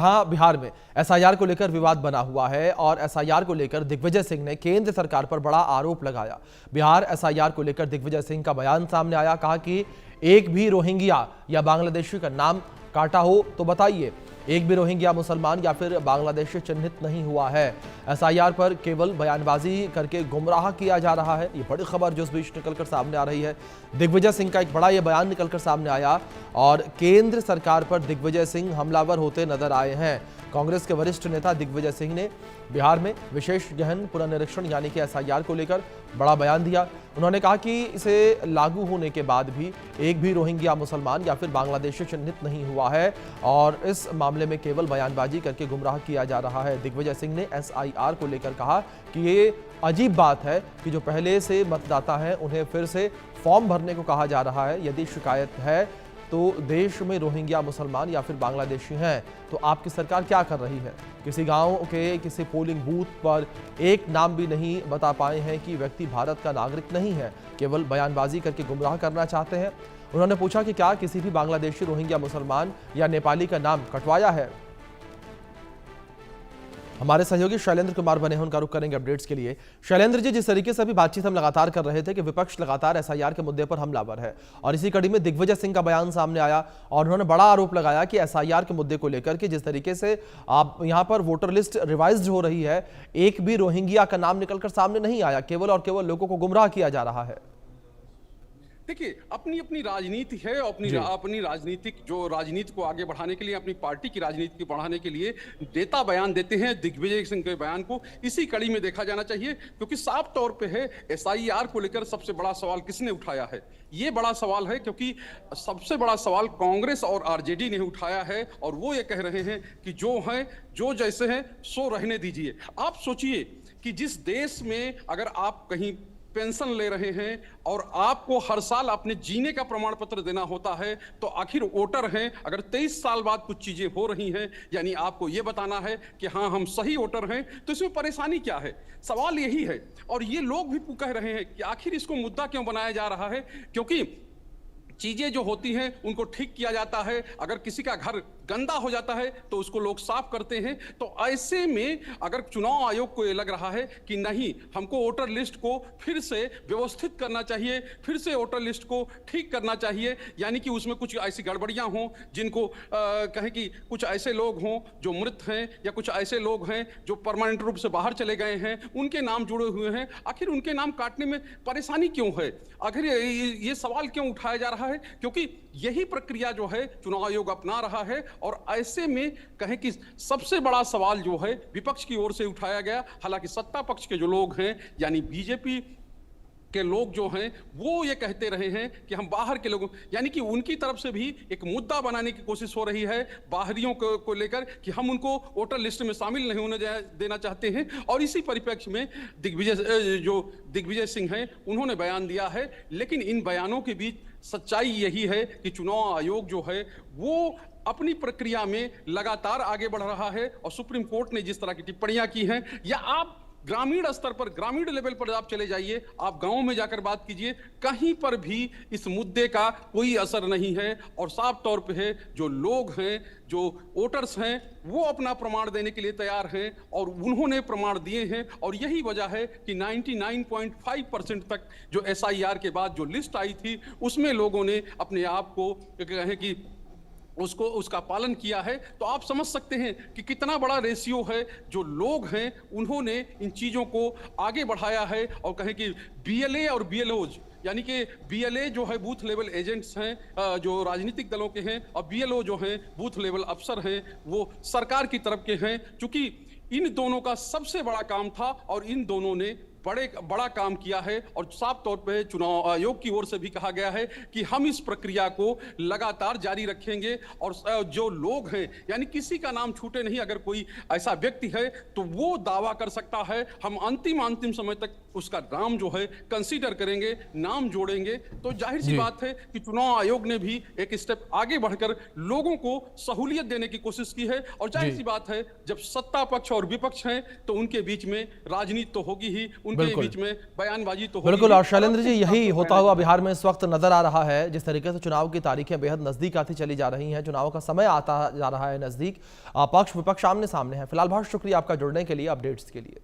हाँ, बिहार में एसआईआर को लेकर विवाद बना हुआ है और एसआईआर को लेकर दिग्विजय सिंह ने केंद्र सरकार पर बड़ा आरोप लगाया। बिहार एसआईआर को लेकर दिग्विजय सिंह का बयान सामने आया, कहा कि एक भी रोहिंग्या या बांग्लादेशी का नाम काटा हो तो बताइए। एक भी रोहिंग्या मुसलमान या फिर बांग्लादेशी चिन्हित नहीं हुआ है। एसआईआर पर केवल बयानबाजी करके गुमराह किया जा रहा है। ये बड़ी खबर जो इस बीच निकलकर सामने आ रही है। दिग्विजय सिंह का एक बड़ा ये बयान निकलकर सामने आया और केंद्र सरकार पर दिग्विजय सिंह हमलावर होते नजर आए हैं। कांग्रेस के वरिष्ठ नेता दिग्विजय सिंह ने बिहार में विशेष गहन पुनर्निरीक्षण यानी कि एसआईआर को लेकर बड़ा बयान दिया। उन्होंने कहा कि इसे लागू होने के बाद भी एक भी रोहिंग्या मुसलमान या फिर बांग्लादेशी चिन्हित नहीं हुआ है और इस मामले में केवल बयानबाजी करके गुमराह किया जा रहा है। दिग्विजय सिंह ने एसआईआर को लेकर कहा कि ये अजीब बात है कि जो पहले से मतदाता हैं उन्हें फिर से फॉर्म भरने को कहा जा रहा है। यदि शिकायत है तो देश में रोहिंग्या मुसलमान या फिर बांग्लादेशी हैं तो आपकी सरकार क्या कर रही है? किसी गांव के किसी पोलिंग बूथ पर एक नाम भी नहीं बता पाए हैं कि व्यक्ति भारत का नागरिक नहीं है, केवल बयानबाजी करके गुमराह करना चाहते हैं। उन्होंने पूछा कि क्या किसी भी बांग्लादेशी, रोहिंग्या मुसलमान या नेपाली का नाम कटवाया है? हमारे सहयोगी शैलेंद्र कुमार बने हैं, उनका रुख करेंगे अपडेट्स के लिए। शैलेंद्र जी, जिस तरीके से अभी बातचीत हम लगातार कर रहे थे कि विपक्ष लगातार एसआईआर के मुद्दे पर हमलावर है और इसी कड़ी में दिग्विजय सिंह का बयान सामने आया और उन्होंने बड़ा आरोप लगाया कि एसआईआर के मुद्दे को लेकर के जिस तरीके से आप यहां पर वोटर लिस्ट रिवाइज्ड हो रही है, एक भी रोहिंग्या का नाम निकलकर सामने नहीं आया, केवल और केवल लोगों को गुमराह किया जा रहा है। देखिए, अपनी अपनी राजनीति है, अपनी राजनीतिक जो राजनीति को आगे बढ़ाने के लिए, अपनी पार्टी की राजनीति को बढ़ाने के लिए नेता बयान देते हैं। दिग्विजय सिंह के बयान को इसी कड़ी में देखा जाना चाहिए, क्योंकि साफ तौर पे है एसआईआर को लेकर सबसे बड़ा सवाल किसने उठाया है। ये बड़ा सवाल है क्योंकि सबसे बड़ा सवाल कांग्रेस और आरजेडी ने उठाया है और वो ये कह रहे हैं कि जो हैं, जो जैसे हैं सो रहने दीजिए। आप सोचिए कि जिस देश में अगर आप कहीं पेंशन ले रहे हैं और आपको हर साल अपने जीने का प्रमाण पत्र देना होता है, तो आखिर वोटर हैं, अगर 23 साल बाद कुछ चीजें हो रही हैं, यानी आपको यह बताना है कि हाँ हम सही वोटर हैं, तो इसमें परेशानी क्या है? सवाल यही है। और ये लोग भी कह रहे हैं कि आखिर इसको मुद्दा क्यों बनाया जा रहा है, क्योंकि चीजें जो होती हैं उनको ठीक किया जाता है। अगर किसी का घर गंदा हो जाता है तो उसको लोग साफ करते हैं। तो ऐसे में अगर चुनाव आयोग को ये लग रहा है कि नहीं, हमको वोटर लिस्ट को फिर से व्यवस्थित करना चाहिए, फिर से वोटर लिस्ट को ठीक करना चाहिए, यानी कि उसमें कुछ ऐसी गड़बड़ियां हों जिनको कहें कि कुछ ऐसे लोग हों जो मृत हैं या कुछ ऐसे लोग हैं जो परमानेंट रूप से बाहर चले गए हैं, उनके नाम जुड़े हुए हैं, आखिर उनके नाम काटने में परेशानी क्यों है? आखिर ये सवाल क्यों उठाया जा रहा है? क्योंकि यही प्रक्रिया जो है चुनाव आयोग अपना रहा है और ऐसे में कहें कि सबसे बड़ा सवाल जो है विपक्ष की ओर से उठाया गया। हालांकि सत्ता पक्ष के जो लोग हैं यानी बीजेपी के लोग जो हैं वो ये कहते रहे हैं कि हम बाहर के लोगों, यानी कि उनकी तरफ से भी एक मुद्दा बनाने की कोशिश हो रही है बाहरियों को लेकर कि हम उनको वोटर लिस्ट में शामिल नहीं होने देना चाहते हैं। और इसी परिप्रेक्ष्य में दिग्विजय सिंह हैं, उन्होंने बयान दिया है। लेकिन इन बयानों के बीच सच्चाई यही है कि चुनाव आयोग जो है वो अपनी प्रक्रिया में लगातार आगे बढ़ रहा है और सुप्रीम कोर्ट ने जिस तरह की टिप्पणियां की हैं, या आप ग्रामीण स्तर पर, ग्रामीण लेवल पर आप चले जाइए, आप गांव में जाकर बात कीजिए, कहीं पर भी इस मुद्दे का कोई असर नहीं है। और साफ तौर पे है जो लोग हैं, जो वोटर्स हैं, वो अपना प्रमाण देने के लिए तैयार हैं और उन्होंने प्रमाण दिए हैं। और यही वजह है कि 99.5% तक जो एसआईआर के बाद जो लिस्ट आई थी उसमें लोगों ने अपने आप को कहें कि उसका पालन किया है। तो आप समझ सकते हैं कि कितना बड़ा रेशियो है। जो लोग हैं उन्होंने इन चीजों को आगे बढ़ाया है और कहें कि बीएलए और बीएलओज, यानी कि बीएलए जो है बूथ लेवल एजेंट्स हैं जो राजनीतिक दलों के हैं, और बीएलओ जो हैं बूथ लेवल अफसर हैं, वो सरकार की तरफ के हैं। चूंकि इन दोनों का सबसे बड़ा काम था और इन दोनों ने बड़ा काम किया है। और साफ तौर पे चुनाव आयोग की ओर से भी कहा गया है कि हम इस प्रक्रिया को लगातार जारी रखेंगे और जो लोग हैं, यानी किसी का नाम छूटे नहीं। अगर कोई ऐसा व्यक्ति है तो वो दावा कर सकता है, हम अंतिम समय तक उसका नाम जो है कंसीडर करेंगे, नाम जोड़ेंगे। तो जाहिर सी बात है कि चुनाव आयोग ने भी एक स्टेप आगे बढ़कर लोगों को सहूलियत देने की कोशिश की है। और जाहिर सी बात है जब सत्ता पक्ष और विपक्ष हैं तो उनके बीच में राजनीति तो होगी ही, उनके बीच में बयानबाजी तो बिल्कुल। और शैलेंद्र जी, यही होता हुआ बिहार में इस वक्त नजर आ रहा है, जिस तरीके से चुनाव की तारीखें बेहद नजदीक आती चली जा रही हैं, चुनाव का समय आता जा रहा है नजदीक, पक्ष विपक्ष आमने सामने है। फिलहाल बहुत शुक्रिया आपका जुड़ने के लिए, अपडेट्स के लिए।